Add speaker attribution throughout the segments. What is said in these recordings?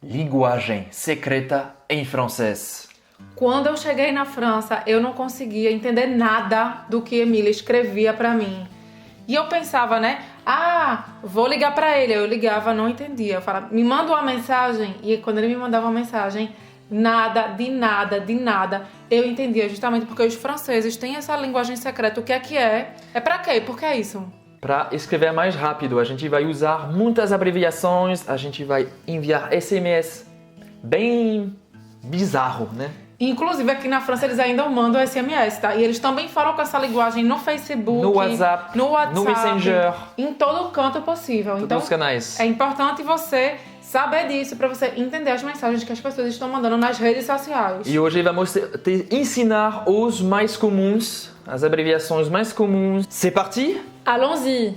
Speaker 1: Linguagem secreta em francês.
Speaker 2: Quando eu cheguei na França, eu não conseguia entender nada do que Emília escrevia pra mim. E eu pensava, né? Vou ligar pra ele. Eu ligava, não entendia. Eu falava, me manda uma mensagem. E quando ele me mandava uma mensagem, nada, de nada, eu entendia. Justamente porque os franceses têm essa linguagem secreta. O que é que é? É pra quê? Por que é isso?
Speaker 1: Para escrever mais rápido, a gente vai usar muitas abreviações, a gente vai enviar SMS bem bizarro, né?
Speaker 2: Inclusive, aqui na França, eles ainda mandam SMS, tá? E eles também falam com essa linguagem no Facebook,
Speaker 1: No WhatsApp, no Messenger,
Speaker 2: em todo canto possível.
Speaker 1: todos
Speaker 2: Então,
Speaker 1: os canais.
Speaker 2: é importante você saber disso para você entender as mensagens que as pessoas estão mandando nas redes sociais.
Speaker 1: E hoje vamos te ensinar os mais comuns, as abreviações mais comuns. C'est parti?
Speaker 2: Allons-y!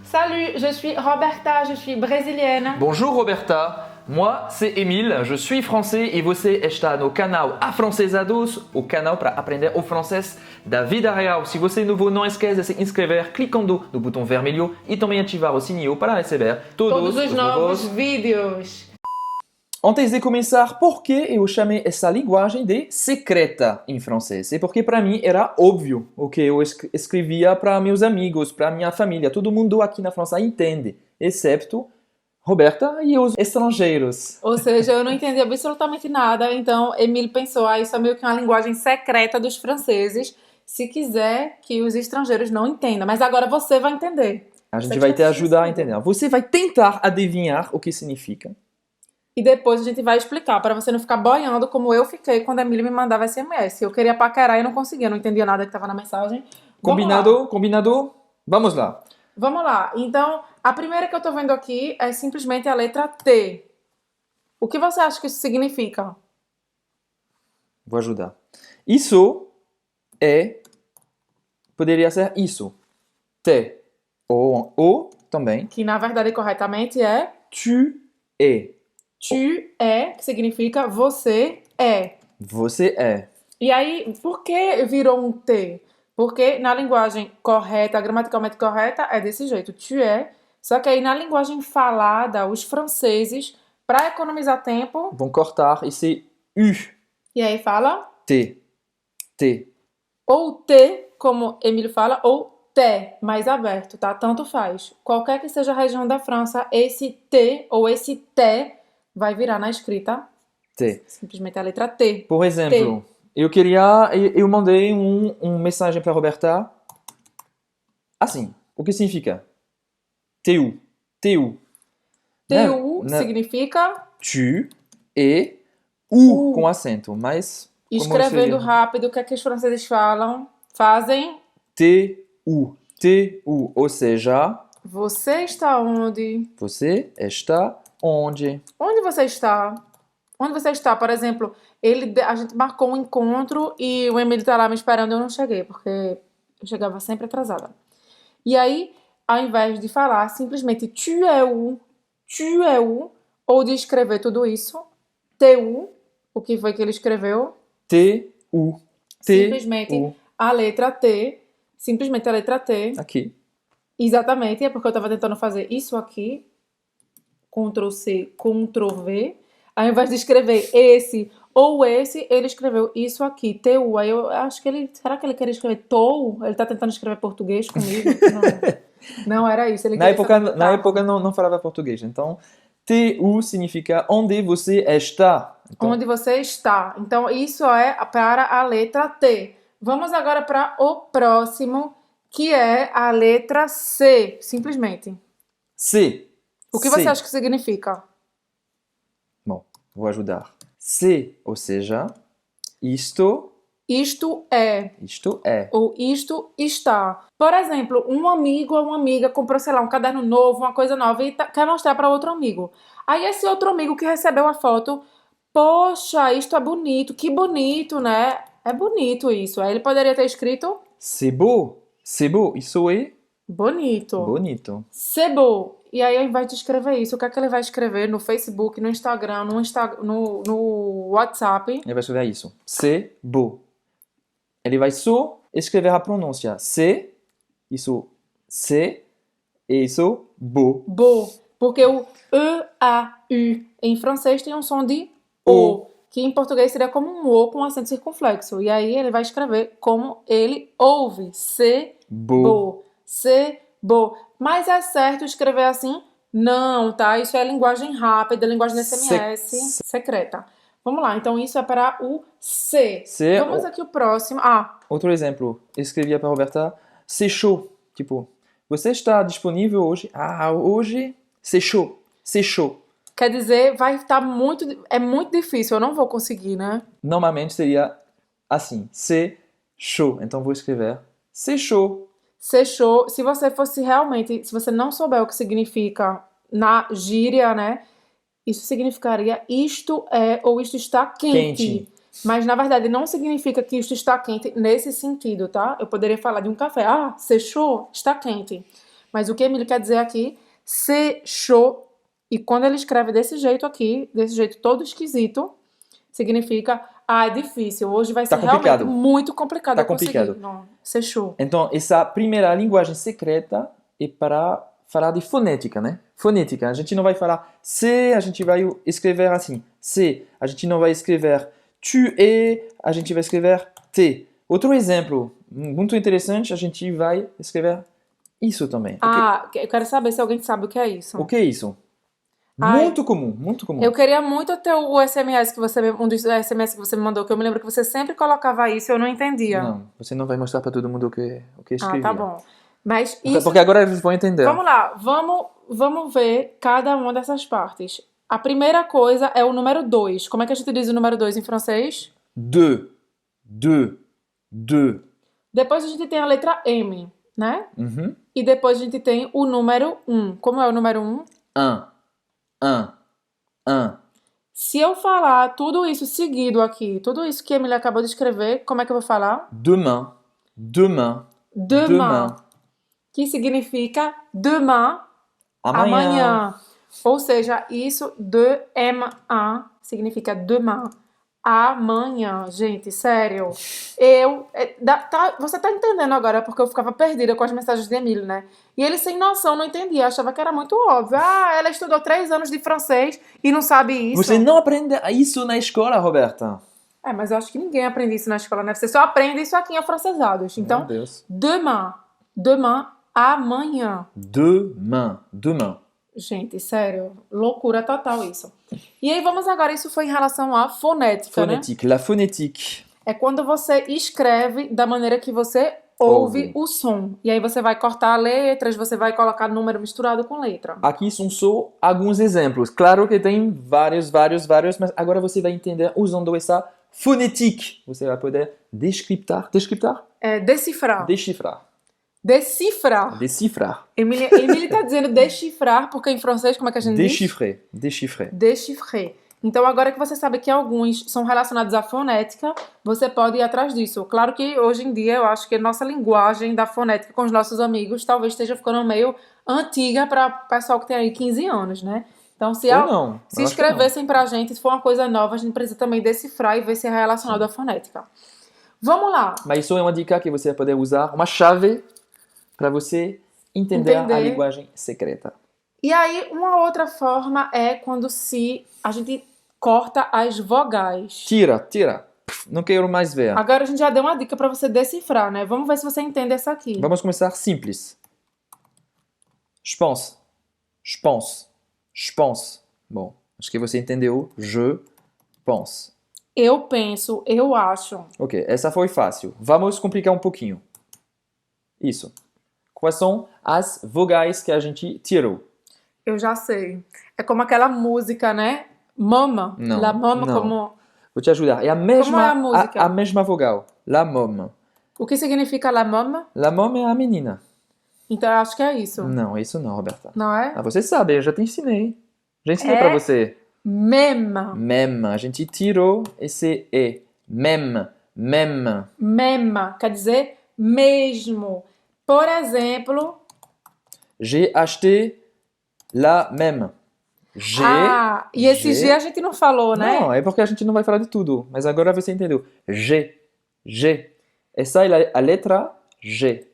Speaker 2: Salut, je suis Roberta, je suis brésilienne.
Speaker 1: Bonjour Roberta, moi c'est Emile, je suis français e você está no canal Afrancesados, o canal para aprender o francês da vida real. Se você é novo, não esqueça de se inscrever clicando no botão vermelho e também ativar o sininho para receber todos
Speaker 2: os novos vídeos.
Speaker 1: Antes de começar, por que eu chamei essa linguagem de secreta em francês? É porque para mim era óbvio o que eu escrevia para meus amigos, para minha família. Todo mundo aqui na França entende, exceto Roberta e os estrangeiros.
Speaker 2: Ou seja, eu não entendi absolutamente nada, então Emile pensou, isso é meio que uma linguagem secreta dos franceses, se quiser que os estrangeiros não entendam. Mas agora você vai entender.
Speaker 1: A gente vai te ajudar a entender. Você vai tentar adivinhar o que significa.
Speaker 2: E depois a gente vai explicar, para você não ficar boiando como eu fiquei quando a Emília me mandava SMS. Eu queria paquerar e não conseguia, não entendia nada que estava na mensagem.
Speaker 1: Combinado? Combinado? Vamos lá.
Speaker 2: Vamos lá. Então, a primeira que eu tô vendo aqui é simplesmente a letra T. O que você acha que isso significa?
Speaker 1: Vou ajudar. Isso poderia ser isso. T. Ou também.
Speaker 2: Que na verdade corretamente é
Speaker 1: Tu es.
Speaker 2: tu é, que significa você é.
Speaker 1: Você é.
Speaker 2: E aí, por que virou um T? Porque na linguagem correta, gramaticalmente correta, é desse jeito, tu é. Só que aí na linguagem falada, os franceses, para economizar tempo,
Speaker 1: vão cortar esse U.
Speaker 2: E aí fala
Speaker 1: T. T.
Speaker 2: Ou T, como Emílio fala, ou T, mais aberto, tá? Tanto faz. Qualquer que seja a região da França, esse T ou esse T vai virar na escrita
Speaker 1: T.
Speaker 2: Simplesmente a letra T.
Speaker 1: Por exemplo, eu mandei uma mensagem para Roberta assim. O que significa? TU. TU.
Speaker 2: TU significa
Speaker 1: tu e U com acento, mas
Speaker 2: escrevendo rápido, o que é que os franceses fazem?
Speaker 1: TU. TU, ou seja,
Speaker 2: você está onde?
Speaker 1: Você está onde?
Speaker 2: Onde você está? Onde você está? Por exemplo, a gente marcou um encontro e o Emílio tá lá me esperando e eu não cheguei, porque eu chegava sempre atrasada. E aí, ao invés de falar simplesmente tu es où, ou de escrever tudo isso, tu, o que foi que ele escreveu?
Speaker 1: TU.
Speaker 2: Simplesmente a letra T. Simplesmente a letra T.
Speaker 1: Aqui.
Speaker 2: Exatamente, é porque eu estava tentando fazer isso aqui. Ctrl C, Ctrl V. Ao invés de escrever esse ou esse, ele escreveu isso aqui, TU. Aí eu acho que será que ele queria escrever TOU? Ele tá tentando escrever português comigo? Não era isso. Ele
Speaker 1: na época não falava português, então TU significa onde você está. Então,
Speaker 2: onde você está. Então isso é para a letra T. Vamos agora para o próximo, que é a letra C, simplesmente.
Speaker 1: C.
Speaker 2: O que você acha que significa?
Speaker 1: Bom, vou ajudar. C, ou seja, isto
Speaker 2: é.
Speaker 1: Isto é.
Speaker 2: Ou isto está. Por exemplo, um amigo ou uma amiga comprou, sei lá, um caderno novo, uma coisa nova e quer mostrar para outro amigo. Aí esse outro amigo que recebeu a foto, poxa, isto é bonito, que bonito, né? É bonito isso. Aí ele poderia ter escrito
Speaker 1: c'est beau, isso é
Speaker 2: bonito.
Speaker 1: Bonito.
Speaker 2: C'est beau. E aí, ao invés de escrever isso, o que é que ele vai escrever no Facebook, no Instagram, no WhatsApp?
Speaker 1: Ele vai escrever isso. C'est beau. Ele vai só escrever a pronúncia. C'est Isso c'est e isso beau.
Speaker 2: Beau. Porque o E-A-U em francês tem um som de O, que em português seria como um O com acento circunflexo. E aí ele vai escrever como ele ouve. C'est
Speaker 1: Beau.
Speaker 2: beau. C'est beau. Mas é certo escrever assim? Não, tá? Isso é linguagem rápida, linguagem de SMS secreta. Vamos lá, então isso é para o C.
Speaker 1: C.
Speaker 2: Vamos aqui o próximo. Ah,
Speaker 1: Outro exemplo, escrevia para Roberta, c'est chaud. Tipo, você está disponível hoje? Ah, hoje c'est chaud. C'est chaud.
Speaker 2: quer dizer, vai estar muito... É muito difícil, eu não vou conseguir, né?
Speaker 1: Normalmente seria assim, c'est chaud. Então vou escrever c'est chaud.
Speaker 2: C'est chaud. Se você fosse realmente... Se você não souber o que significa na gíria, né? Isso significaria isto é ou isto está quente. Mas, na verdade, não significa que isto está quente nesse sentido, tá? Eu poderia falar de um café. Ah, c'est chaud, está quente. Mas o que Emílio quer dizer aqui, c'est chaud. E quando ele escreve desse jeito aqui, desse jeito todo esquisito, significa, ah, é difícil. Hoje vai ser realmente muito complicado eu conseguir. Não, c'est chaud.
Speaker 1: Então, essa primeira linguagem secreta é para falar de fonética, né? Fonética. A gente não vai falar C, a gente vai escrever assim. C. A gente não vai escrever tu es, a gente vai escrever T. Outro exemplo muito interessante, a gente vai escrever isso também.
Speaker 2: Ah, eu quero saber se alguém sabe o que é isso.
Speaker 1: O que é isso? Muito comum, muito comum.
Speaker 2: Eu queria muito ter o SMS que você, um dos SMS que você me mandou, que eu me lembro que você sempre colocava isso e eu não entendia.
Speaker 1: Não, você não vai mostrar para todo mundo o que escrevia.
Speaker 2: Ah, tá bom. Mas isso...
Speaker 1: Porque agora eles vão entender.
Speaker 2: Vamos lá, vamos ver cada uma dessas partes. A primeira coisa é o número 2. Como é que a gente diz o número 2 em francês?
Speaker 1: Deux.
Speaker 2: Depois a gente tem a letra M, né?
Speaker 1: Uhum.
Speaker 2: E depois a gente tem o número 1. Como é o número 1?
Speaker 1: Un.
Speaker 2: Se eu falar tudo isso seguido aqui, tudo isso que a Emília acabou de escrever, como é que eu vou falar?
Speaker 1: Demain.
Speaker 2: Que significa demain, amanhã. Ou seja, isso, demain, significa demain, amanhã. Gente, sério. Você tá entendendo agora, porque eu ficava perdida com as mensagens de Emílio, né? E ele, sem noção, não entendia, achava que era muito óbvio. Ah, ela estudou 3 anos de francês e não sabe isso.
Speaker 1: Você não aprende isso na escola, Roberta?
Speaker 2: É, mas eu acho que ninguém aprende isso na escola, né? Você só aprende isso aqui em Afrancesados. Então,
Speaker 1: meu Deus.
Speaker 2: Demain, amanhã.
Speaker 1: Demain.
Speaker 2: Gente, sério, loucura total isso. E aí vamos agora, isso foi em relação à fonética, né?
Speaker 1: La phonétique.
Speaker 2: É quando você escreve da maneira que você ouve o som. E aí você vai cortar letras, você vai colocar número misturado com letra.
Speaker 1: Aqui são só alguns exemplos. Claro que tem vários, mas agora você vai entender usando essa fonétique. Você vai poder descifrar?
Speaker 2: É, decifrar.
Speaker 1: Decifrar.
Speaker 2: Emília tá dizendo decifrar, porque em francês, como é que a gente diz? Déchiffrer. Então, agora que você sabe que alguns são relacionados à fonética, você pode ir atrás disso. Claro que hoje em dia eu acho que a nossa linguagem da fonética com os nossos amigos talvez esteja ficando meio antiga para o pessoal que tem aí 15 anos, né? Então, se escrevessem pra gente, se for uma coisa nova, a gente precisa também decifrar e ver se é relacionado à fonética. Vamos lá.
Speaker 1: Mas isso é uma dica que você vai poder usar, uma chave para você entender a linguagem secreta.
Speaker 2: E aí, uma outra forma é quando a gente corta as vogais.
Speaker 1: Tira. Não quero mais ver.
Speaker 2: Agora a gente já deu uma dica para você decifrar, né? Vamos ver se você entende essa aqui.
Speaker 1: Vamos começar simples. Je pense. Bom, acho que você entendeu. Je pense.
Speaker 2: Eu penso, eu acho.
Speaker 1: Ok, essa foi fácil. Vamos complicar um pouquinho. Isso. Quais são as vogais que a gente tirou?
Speaker 2: Eu já sei. É como aquela música, né? Mama.
Speaker 1: Não.
Speaker 2: La mama
Speaker 1: não.
Speaker 2: Como...
Speaker 1: Vou te ajudar. É a mesma,
Speaker 2: como é a música?
Speaker 1: A mesma vogal. La mome.
Speaker 2: O que significa la mama?
Speaker 1: La mome é a menina.
Speaker 2: Então eu acho que é isso.
Speaker 1: Não, isso não, Roberta.
Speaker 2: Não é?
Speaker 1: Ah, você sabe, eu já te ensinei. Já ensinei pra você.
Speaker 2: Même.
Speaker 1: A gente tirou esse E. Même.
Speaker 2: Quer dizer mesmo. Por exemplo...
Speaker 1: J'ai acheté la même.
Speaker 2: E esse G a gente não falou, né?
Speaker 1: Não, é porque a gente não vai falar de tudo. Mas agora você entendeu. G. Essa é a letra G.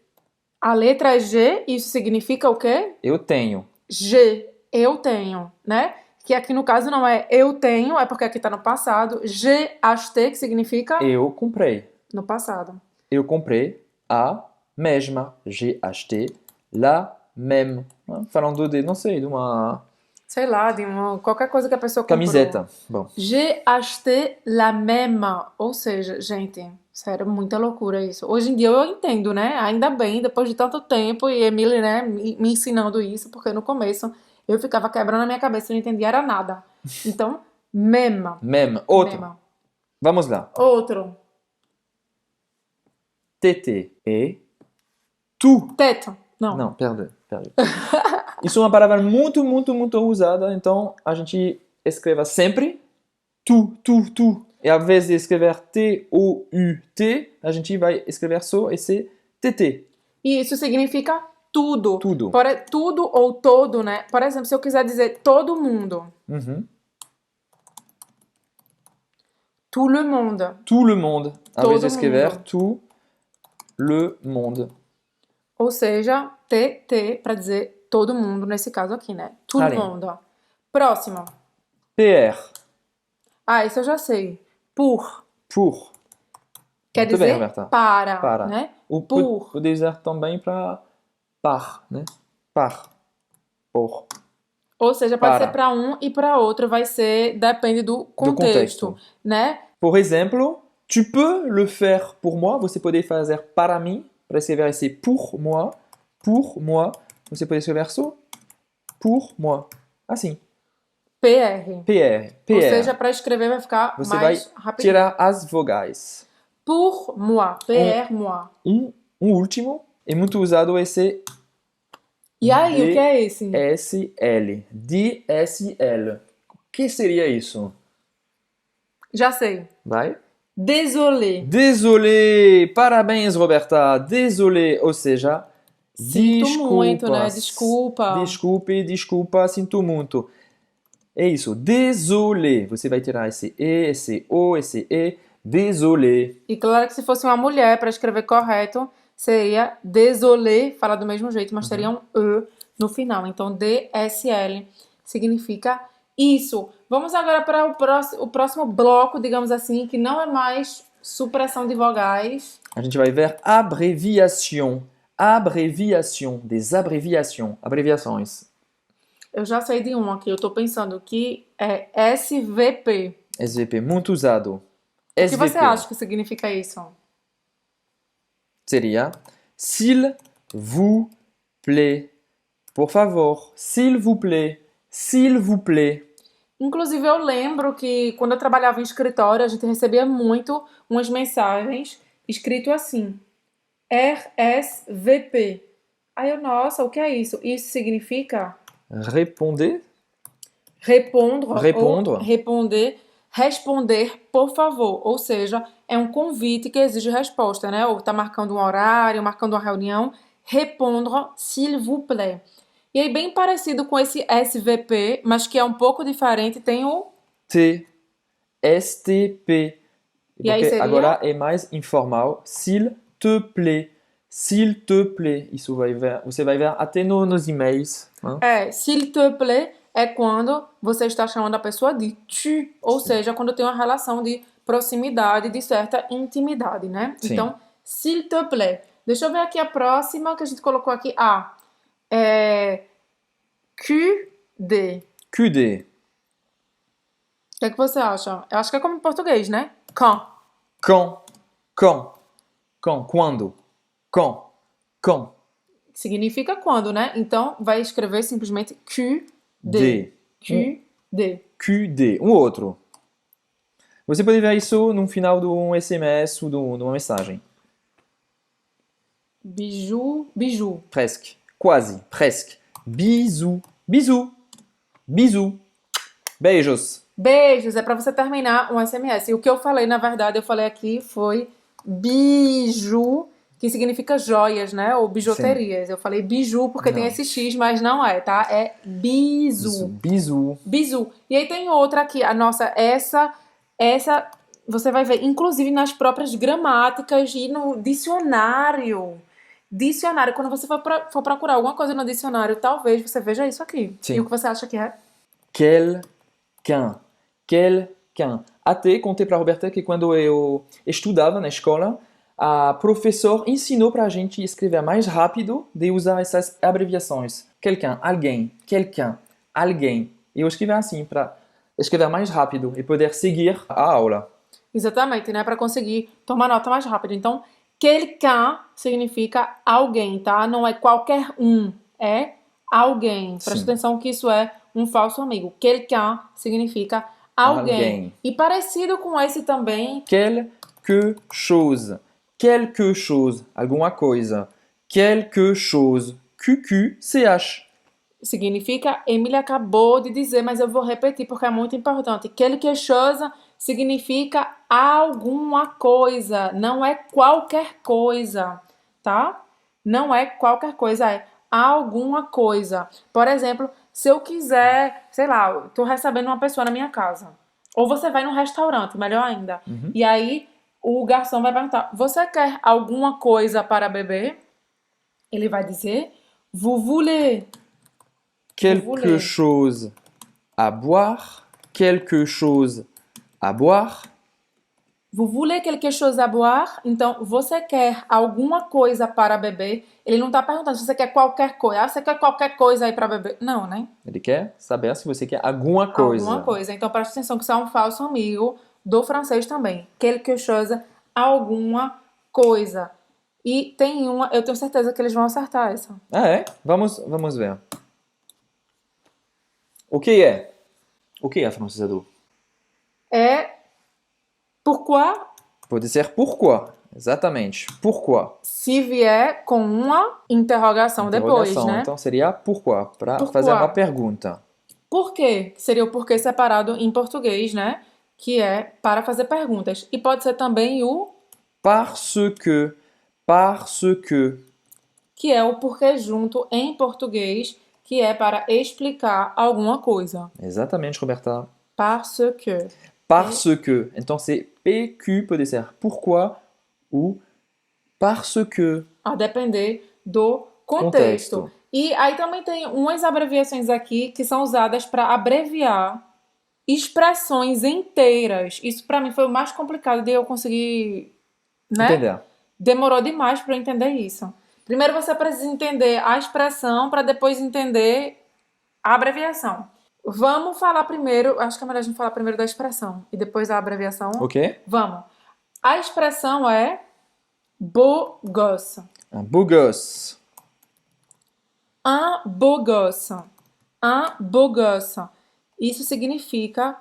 Speaker 2: A letra é G, isso significa o quê?
Speaker 1: Eu tenho.
Speaker 2: G, eu tenho, né? Que aqui no caso não é eu tenho, é porque aqui tá no passado. J'ai acheté, que significa
Speaker 1: Eu comprei.
Speaker 2: no passado.
Speaker 1: Eu comprei a mesma. J'ai acheté la même. Falando de, não sei, de uma
Speaker 2: Sei lá, qualquer coisa que a pessoa comprou.
Speaker 1: camiseta. Bom,
Speaker 2: J'ai acheté la même. Ou seja, gente, sério, muita loucura isso. Hoje em dia eu entendo, né? Ainda bem, depois de tanto tempo, e Emily, né, me ensinando isso, porque no começo eu ficava quebrando a minha cabeça, eu não entendia era nada. Então, même.
Speaker 1: même. Outro.
Speaker 2: Même.
Speaker 1: Vamos lá.
Speaker 2: Outro.
Speaker 1: TT e tu.
Speaker 2: Teto. Não.
Speaker 1: Não, perdão. Isso é uma palavra muito, muito, muito usada, então a gente escreva sempre tu. E ao invés de escrever T-O-U-T, a gente vai escrever só esse TT.
Speaker 2: E isso significa tudo.
Speaker 1: Tudo.
Speaker 2: Tudo ou todo, né? Por exemplo, se eu quiser dizer todo mundo.
Speaker 1: Uhum.
Speaker 2: Tout le monde.
Speaker 1: Tout le monde. Ao invés de
Speaker 2: Todo
Speaker 1: escrever
Speaker 2: mundo.
Speaker 1: tout le monde.
Speaker 2: Ou seja, TT para dizer todo mundo, nesse caso aqui, né? Tout le
Speaker 1: Allez.
Speaker 2: monde. Próximo.
Speaker 1: PR.
Speaker 2: Ah, isso eu já sei. Pour.
Speaker 1: Pour.
Speaker 2: Quer
Speaker 1: Muito
Speaker 2: dizer
Speaker 1: bem, Roberta.
Speaker 2: para, né?
Speaker 1: Ou
Speaker 2: Pour.
Speaker 1: pode dizer também para par, né? Par. Por.
Speaker 2: Ou seja, pode
Speaker 1: Para.
Speaker 2: ser para um e para outro, vai ser, depende do contexto, né?
Speaker 1: Por exemplo, tu peux le faire pour moi. Você pode fazer para mim. Para escrever esse pour moi. Pour moi. Você pode escrever só pour moi. Assim.
Speaker 2: PR.
Speaker 1: PR.
Speaker 2: Ou seja, para escrever vai ficar
Speaker 1: Você
Speaker 2: mais
Speaker 1: vai
Speaker 2: rapidinho.
Speaker 1: tirar as vogais.
Speaker 2: Pour moi. PR, moi.
Speaker 1: Um último. É muito usado esse
Speaker 2: E aí, o que é esse?
Speaker 1: DSL. DSL. O que seria isso?
Speaker 2: Já sei.
Speaker 1: Vai?
Speaker 2: Désolé.
Speaker 1: Désolé! Parabéns, Roberta! Désolé! Ou seja,
Speaker 2: Sinto muito, né? Desculpa.
Speaker 1: Desculpa, sinto muito. É isso. Désolé. Você vai tirar esse E, esse O, esse E. Désolé.
Speaker 2: E claro que se fosse uma mulher, para escrever correto, seria désolé, fala do mesmo jeito, mas teria um E no final. Então, DSL significa isso. Vamos agora para o próximo bloco, digamos assim, que não é mais supressão de vogais.
Speaker 1: A gente vai ver abreviação. Abreviação. Des abreviações. Abreviações.
Speaker 2: Eu já sei de um aqui, eu tô pensando que é SVP.
Speaker 1: SVP, muito usado.
Speaker 2: O que
Speaker 1: SVP
Speaker 2: você acha que significa isso?
Speaker 1: seria s'il vous plaît. Por favor, s'il vous plaît. S'il vous plaît.
Speaker 2: Inclusive, eu lembro que quando eu trabalhava em escritório, a gente recebia muito umas mensagens escrito assim: RSVP. Aí eu, nossa, o que é isso? Isso significa
Speaker 1: Répondez.
Speaker 2: répondre,
Speaker 1: Répondre.
Speaker 2: ou responder, por favor. Ou seja, é um convite que exige resposta, né? Ou tá marcando um horário, marcando uma reunião. Répondre, s'il vous plaît. E aí, bem parecido com esse SVP, mas que é um pouco diferente, tem o
Speaker 1: T. STP.
Speaker 2: E aí
Speaker 1: Porque
Speaker 2: seria?
Speaker 1: agora é mais informal. S'il te plaît. S'il te plaît. Isso você vai ver até nos e-mails. Hein?
Speaker 2: s'il te plaît é quando você está chamando a pessoa de tu, ou seja, quando tem uma relação de proximidade, de certa intimidade, né?
Speaker 1: Sim.
Speaker 2: Então, s'il te plaît. Deixa eu ver aqui a próxima que a gente colocou aqui. QD.
Speaker 1: QD.
Speaker 2: O que é que você acha? Eu acho que é como em português, né? Quand.
Speaker 1: Quand. Quando. Quand.
Speaker 2: Significa quando, né? Então, vai escrever simplesmente QD.
Speaker 1: D.
Speaker 2: QD.
Speaker 1: QD. Um outro. Você pode ver isso no final de um SMS ou de uma mensagem.
Speaker 2: Bijou.
Speaker 1: Presque. Quase. Presque. Bisou. Beijos.
Speaker 2: Beijos, é para você terminar um SMS. E o que eu falei, na verdade, eu falei aqui foi bijou, que significa joias, né? Ou bijuterias. Sim. Eu falei bijou porque tem esse X, mas não é, tá? É bisu. Bisu. E aí tem outra aqui, a nossa, essa você vai ver, inclusive nas próprias gramáticas e no dicionário, Dicionário, quando você for procurar alguma coisa no dicionário, talvez você veja isso aqui.
Speaker 1: Sim.
Speaker 2: E o que você acha que é?
Speaker 1: Quelqu'un. Quelqu'un. Até contei para a Roberta que quando eu estudava na escola, a professor ensinou para a gente escrever mais rápido de usar essas abreviações. Quelqu'un, alguém, quelqu'un, alguém. E eu escrevi assim para escrever mais rápido e poder seguir a aula.
Speaker 2: Exatamente, né? Para conseguir tomar nota mais rápido. Então, quelqu'un significa alguém, tá? Não é qualquer um, é alguém. Presta
Speaker 1: Sim.
Speaker 2: atenção que isso é um falso amigo. Quelqu'un significa alguém.
Speaker 1: Alguém.
Speaker 2: E parecido com esse também,
Speaker 1: Quelque chose. Quelque chose. Alguma coisa. Quelque chose. QQCH.
Speaker 2: significa, Emily acabou de dizer, mas eu vou repetir porque é muito importante. Quelque chose significa alguma coisa, não é qualquer coisa, tá? Não é qualquer coisa, é alguma coisa. Por exemplo, se eu quiser, sei lá, eu tô recebendo uma pessoa na minha casa. Ou você vai num restaurante, melhor ainda. E aí o garçom vai perguntar: "Você quer alguma coisa para beber?" Ele vai dizer: "Vous voulez?"
Speaker 1: Quelque
Speaker 2: voulez.
Speaker 1: chose à boire. Quelque chose à boire.
Speaker 2: Vous voulez quelque chose à boire? Então, você quer alguma coisa para beber? Ele não tá perguntando se você quer qualquer coisa. Ah, você quer qualquer coisa aí para beber? Não, né?
Speaker 1: Ele quer saber se você quer alguma coisa.
Speaker 2: Alguma coisa. Então, presta atenção que isso é um falso amigo do francês também. Quelque chose, alguma coisa. E tem uma, eu tenho certeza que eles vão acertar essa.
Speaker 1: Ah, é? Vamos ver. O que é? O que é, francesador?
Speaker 2: É pourquoi,
Speaker 1: Pode ser pourquoi. Exatamente. Pourquoi.
Speaker 2: se vier com uma interrogação depois,
Speaker 1: Interrogação.
Speaker 2: né?
Speaker 1: Então seria pourquoi, para
Speaker 2: Pourquoi.
Speaker 1: fazer uma pergunta.
Speaker 2: Por quê? Seria o porquê separado em português, né? Que é para fazer perguntas. E pode ser também o
Speaker 1: Parce que. Parce que.
Speaker 2: que é o porquê junto em português, que é para explicar alguma coisa.
Speaker 1: Exatamente, Roberta.
Speaker 2: Parce que.
Speaker 1: Parce que. Então c'est PQ, pode ser pourquoi ou parce que.
Speaker 2: A depender do
Speaker 1: Contexto.
Speaker 2: contexto. E aí também tem umas abreviações aqui que são usadas para abreviar expressões inteiras. Isso para mim foi o mais complicado de eu conseguir, né?
Speaker 1: Entender.
Speaker 2: Demorou demais para eu entender isso. Primeiro você precisa entender a expressão para depois entender a abreviação. Vamos falar primeiro, acho que é melhor a gente falar primeiro da expressão e depois da abreviação.
Speaker 1: Ok?
Speaker 2: Vamos. A expressão é beau gosse.
Speaker 1: Un beau gosse.
Speaker 2: Un beau gosse. Un beau gosse. Isso significa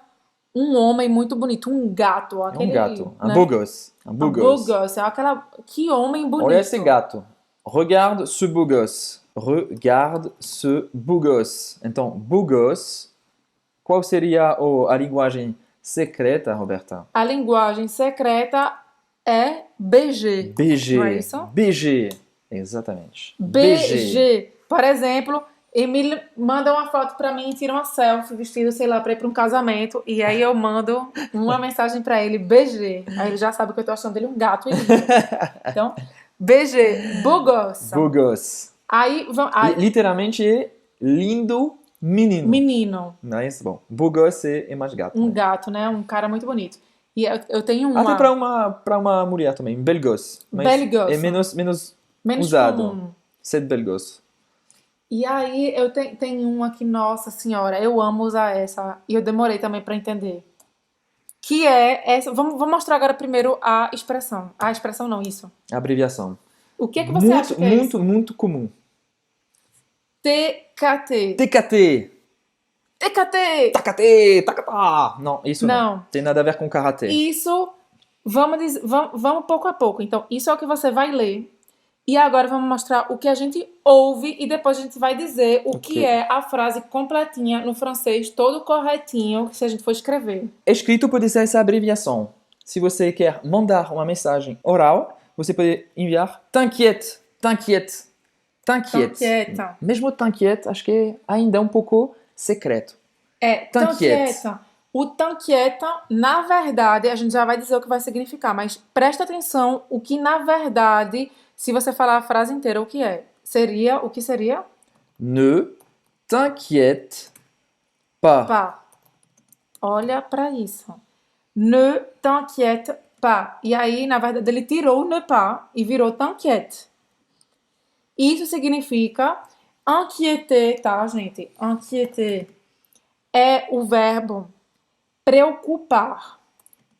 Speaker 2: um homem muito bonito, um gato.
Speaker 1: É
Speaker 2: Aquele,
Speaker 1: um gato. Un
Speaker 2: né?
Speaker 1: beau gosse. Un beau
Speaker 2: Un beau
Speaker 1: gosse.
Speaker 2: gosse. É aquela... Que homem bonito.
Speaker 1: Olha esse gato. Regarde ce beau gosse. Regarde ce beau gosse. Então, beau gosse. Qual seria a linguagem secreta, Roberta?
Speaker 2: A linguagem secreta é BG.
Speaker 1: BG.
Speaker 2: Não é isso?
Speaker 1: BG. Exatamente.
Speaker 2: BG. Por exemplo, Emílio manda uma foto pra mim e tira uma selfie vestido, sei lá, pra ir pra um casamento. E aí eu mando uma mensagem pra ele, BG. Aí ele já sabe que eu tô achando dele um gato. Então, BG. Beau gosse.
Speaker 1: Beau gosse.
Speaker 2: Aí,
Speaker 1: Literalmente é lindo menino.
Speaker 2: menino.
Speaker 1: Mas, bom, beau gosse é mais gato.
Speaker 2: Um
Speaker 1: né?
Speaker 2: gato, né? Um cara muito bonito. E eu tenho uma...
Speaker 1: Até para uma mulher também. Bel gosse. Mas
Speaker 2: Bel gosse.
Speaker 1: é menos
Speaker 2: menos
Speaker 1: usado.
Speaker 2: comum.
Speaker 1: C'est bel gosse.
Speaker 2: E aí eu tenho uma que, nossa senhora, eu amo usar essa. E eu demorei também pra entender. Que é essa. Vamos mostrar agora primeiro a expressão. A expressão não, isso.
Speaker 1: Abreviação.
Speaker 2: O que é que você acha que é isso?
Speaker 1: Muito comum.
Speaker 2: TKT.
Speaker 1: TKT.
Speaker 2: TKT.
Speaker 1: Takate. Takata. Não, isso
Speaker 2: Não.
Speaker 1: não. Tem nada a ver com karatê.
Speaker 2: Isso, vamos pouco a pouco. Então, isso é o que você vai ler. E agora vamos mostrar o que a gente ouve e depois a gente vai dizer o que é a frase completinha no francês, todo corretinho, se a gente for escrever.
Speaker 1: Escrito pode ser essa abreviação. Se você quer mandar uma mensagem oral, você pode enviar t'inquiète, t'inquiète, t'inquiète.
Speaker 2: T'inquiète.
Speaker 1: Mesmo t'inquiète, acho que ainda é um pouco secreto.
Speaker 2: É,
Speaker 1: T'inquiète.
Speaker 2: t'inquiète. O t'inquiète, na verdade, a gente já vai dizer o que vai significar, mas presta atenção o que na verdade Se você falar a frase inteira, o que é? O que seria?
Speaker 1: Ne t'inquiète pas.
Speaker 2: Pas. Olha para isso. Ne t'inquiète pas. E aí, na verdade, ele tirou o ne pas e virou t'inquiète. Isso significa inquiéter, tá, gente? Inquiéter é o verbo preocupar.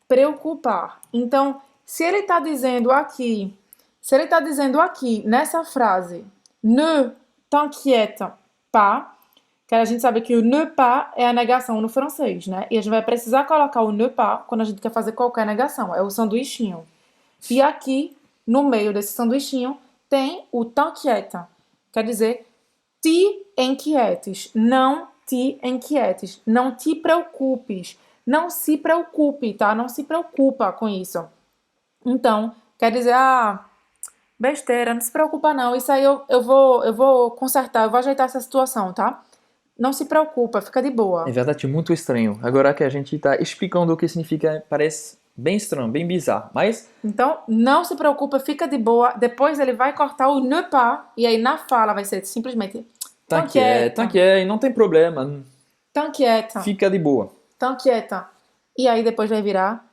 Speaker 2: Preocupar. Então, se ele está dizendo aqui, nessa frase, ne t'inquiète pas, que a gente sabe que o ne pas é a negação no francês, né? E a gente vai precisar colocar o ne pas quando a gente quer fazer qualquer negação. É o sanduichinho. E aqui, no meio desse sanduichinho, tem o t'inquiète. Quer dizer, te inquietes. Não te inquietes. Não te preocupes. Não se preocupe, tá? Não se preocupa com isso. Então, quer dizer, besteira, não se preocupa não. Isso aí eu vou consertar, eu vou ajeitar essa situação, tá? Não se preocupa, fica de boa.
Speaker 1: É verdade, muito estranho. Agora que a gente está explicando o que significa, parece bem estranho, bem bizarro. Mas
Speaker 2: Então, não se preocupa, fica de boa. Depois ele vai cortar o ne pas e aí na fala vai ser simplesmente
Speaker 1: t'inquiète, não tem problema.
Speaker 2: T'inquiète.
Speaker 1: Fica de boa.
Speaker 2: T'inquiète. E aí depois vai virar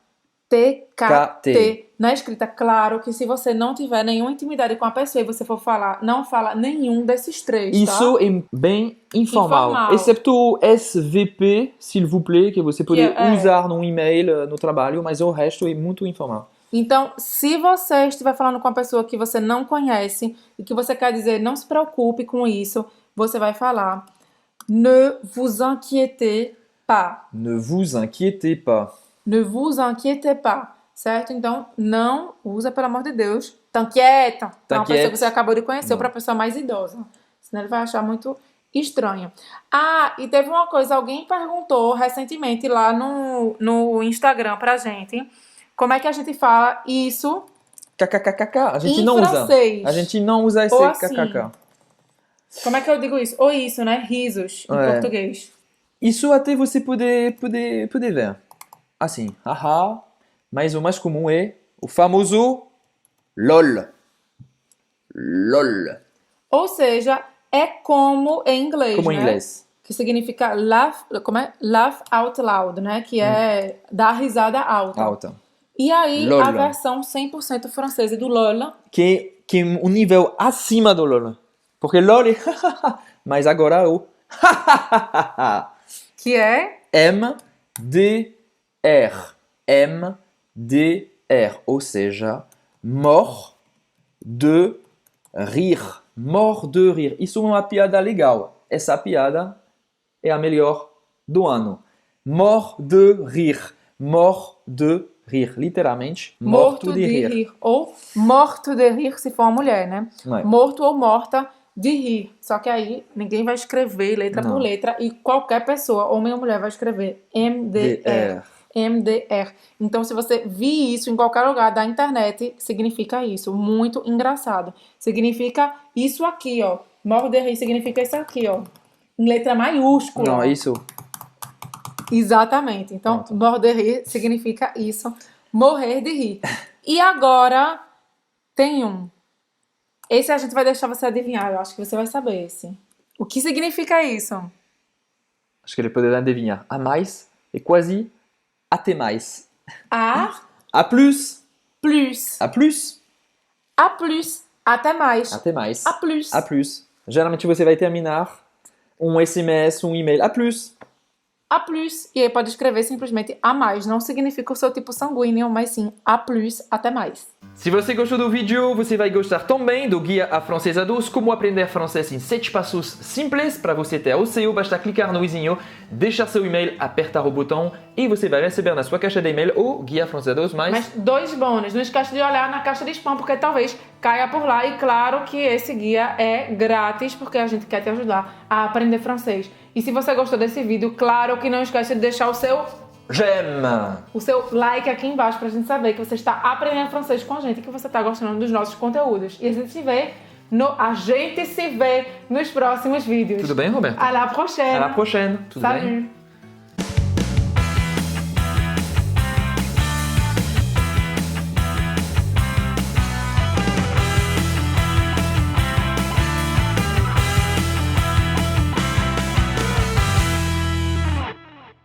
Speaker 2: TKT. Na escrita, claro que se você não tiver nenhuma intimidade com a pessoa e você for falar, não fala nenhum desses três,
Speaker 1: Isso
Speaker 2: tá?
Speaker 1: é bem informal. Excepto SVP, s'il vous plaît, que você pode usar num e-mail no trabalho, mas o resto é muito informal.
Speaker 2: Então, se você estiver falando com uma pessoa que você não conhece e que você quer dizer não se preocupe com isso, você vai falar ne vous inquiétez pas.
Speaker 1: Ne vous inquiétez pas.
Speaker 2: Ne vous inquiétez pas, certo? Então, não usa, pelo amor de Deus, t'inquiète. Para uma pessoa que você acabou de conhecer ou para uma pessoa mais idosa. Senão ele vai achar muito estranho. E teve uma coisa, alguém perguntou recentemente lá no Instagram pra gente, como é que a gente fala isso
Speaker 1: KKKK, a gente
Speaker 2: em
Speaker 1: não
Speaker 2: francês.
Speaker 1: usa. A gente não usa esse
Speaker 2: Ou assim.
Speaker 1: KKK.
Speaker 2: Como é que eu digo isso? Ou isso, né? Risos, em português.
Speaker 1: Isso até você pode ver. Assim, haha. Mas o mais comum é o famoso LOL. LOL.
Speaker 2: Ou seja, é como em inglês,
Speaker 1: Como em
Speaker 2: né?
Speaker 1: inglês.
Speaker 2: Que significa laugh, laugh out loud, né? Que é dar risada alta. E aí,
Speaker 1: LOL.
Speaker 2: a versão 100% francesa do LOL.
Speaker 1: Que é um nível acima do LOL. Porque LOL é mas agora o
Speaker 2: Que é
Speaker 1: MDR. MDR. Ou seja, mort de rir. Mort de rir. Isso é uma piada legal. Essa piada é a melhor do ano. Mort de rir. Mort de rir. Literalmente, morto de rir.
Speaker 2: Ou morto de rir se for uma mulher, né?
Speaker 1: Não é.
Speaker 2: Morto ou morta de rir. Só que aí ninguém vai escrever letra por letra e qualquer pessoa, homem ou mulher, vai escrever MDR. MDR. Então, se você vir isso em qualquer lugar da internet, significa isso. Muito engraçado. Significa isso aqui, ó. Mort de rir significa isso aqui, ó. Em letra maiúscula.
Speaker 1: Não, isso.
Speaker 2: Exatamente. Então, mort de rir significa isso. Morrer de rir. E agora, tem um. Esse a gente vai deixar você adivinhar. Eu acho que você vai saber esse. O que significa isso?
Speaker 1: Acho que ele poderia adivinhar. A mais é quase até mais. A plus.
Speaker 2: Plus.
Speaker 1: A plus.
Speaker 2: A plus. Até mais.
Speaker 1: Até mais.
Speaker 2: A plus.
Speaker 1: A plus. Geralmente você vai terminar um SMS, um e-mail. A plus.
Speaker 2: A plus. E aí pode escrever simplesmente a mais. Não significa o seu tipo sanguíneo, mas sim a plus, até mais.
Speaker 1: Se você gostou do vídeo, você vai gostar também do Guia a Francesa 2, como aprender francês em 7 passos simples para você ter o seu. Basta clicar no izinho, deixar seu e-mail, apertar o botão e você vai receber na sua caixa de e-mail o Guia Francesa 2 mais...
Speaker 2: Mas 2 bônus. Não esquece de olhar na caixa de spam, porque talvez caia por lá. E claro que esse guia é grátis, porque a gente quer te ajudar a aprender francês. E se você gostou desse vídeo, claro que não esquece de deixar o seu
Speaker 1: j'aime,
Speaker 2: o seu like aqui embaixo pra gente saber que você está aprendendo francês com a gente e que você está gostando dos nossos conteúdos. E a gente se vê nos próximos vídeos.
Speaker 1: Tudo bem, Roberto?
Speaker 2: À la prochaine.
Speaker 1: À la prochaine. Tudo bem?
Speaker 2: Salut.